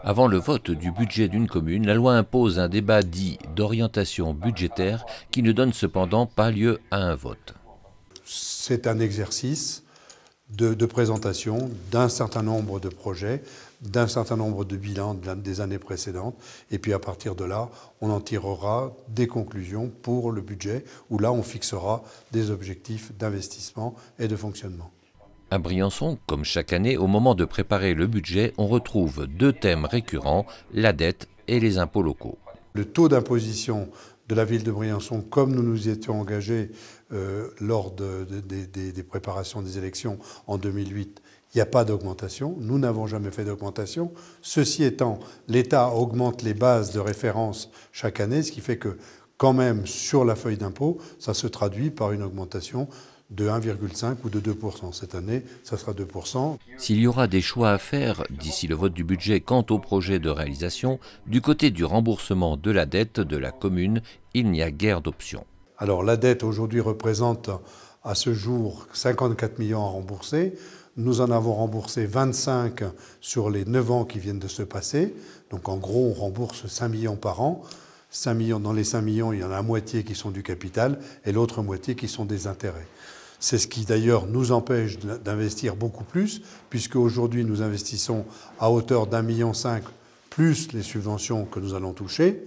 Avant le vote du budget d'une commune, la loi impose un débat dit d'orientation budgétaire qui ne donne cependant pas lieu à un vote. C'est un exercice de présentation d'un certain nombre de projets, d'un certain nombre de bilans des années précédentes. Et puis à partir de là, on en tirera des conclusions pour le budget, où là on fixera des objectifs d'investissement et de fonctionnement. À Briançon, comme chaque année, au moment de préparer le budget, on retrouve deux thèmes récurrents, la dette et les impôts locaux. Le taux d'imposition de la ville de Briançon, comme nous nous y étions engagés lors des préparations des élections en 2008, il n'y a pas d'augmentation. Nous n'avons jamais fait d'augmentation. Ceci étant, l'État augmente les bases de référence chaque année, ce qui fait que quand même sur la feuille d'impôt, ça se traduit par une augmentation de 1,5 ou de 2%. Cette année, ça sera 2%. S'il y aura des choix à faire d'ici le vote du budget quant au projet de réalisation, du côté du remboursement de la dette de la commune, il n'y a guère d'options. Alors la dette aujourd'hui représente à ce jour 54 millions à rembourser. Nous en avons remboursé 25 sur les 9 ans qui viennent de se passer. Donc en gros, on rembourse 5 millions par an. 5 millions, dans les 5 millions, il y en a la moitié qui sont du capital et l'autre moitié qui sont des intérêts. C'est ce qui d'ailleurs nous empêche d'investir beaucoup plus, puisque aujourd'hui nous investissons à hauteur d'1,5 million plus les subventions que nous allons toucher.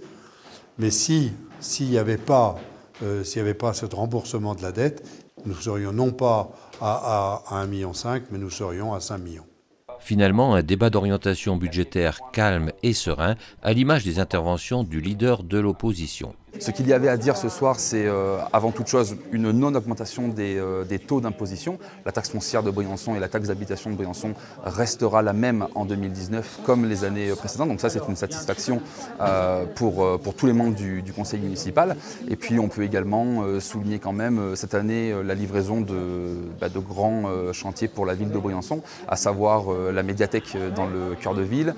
Mais s'il n'y avait pas ce remboursement de la dette, nous serions non pas à 1,5 million, mais nous serions à 5 millions. Finalement, un débat d'orientation budgétaire calme et serein, à l'image des interventions du leader de l'opposition. Ce qu'il y avait à dire ce soir, c'est avant toute chose une non-augmentation des taux d'imposition. La taxe foncière de Briançon et la taxe d'habitation de Briançon restera la même en 2019 comme les années précédentes. Donc ça, c'est une satisfaction pour tous les membres du conseil municipal. Et puis on peut également souligner quand même cette année la livraison de grands chantiers pour la ville de Briançon, à savoir la médiathèque dans le cœur de ville,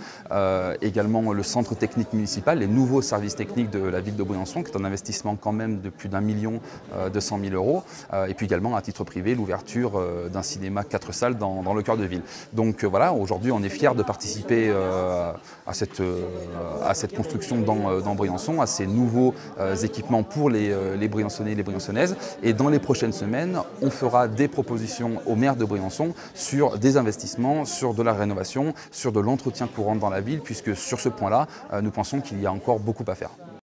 également le centre technique municipal, les nouveaux services techniques de la ville de Briançon, qui est un investissement quand même de plus d'1,2 million €, et puis également à titre privé l'ouverture d'un cinéma 4 salles dans le cœur de ville. Donc voilà, aujourd'hui on est fiers de participer à cette construction dans Briançon, à ces nouveaux équipements pour les Briançonnais et les Briançonnaises, et dans les prochaines semaines on fera des propositions au maire de Briançon sur des investissements, sur de la rénovation, sur de l'entretien courant dans la ville, puisque sur ce point-là nous pensons qu'il y a encore beaucoup à faire.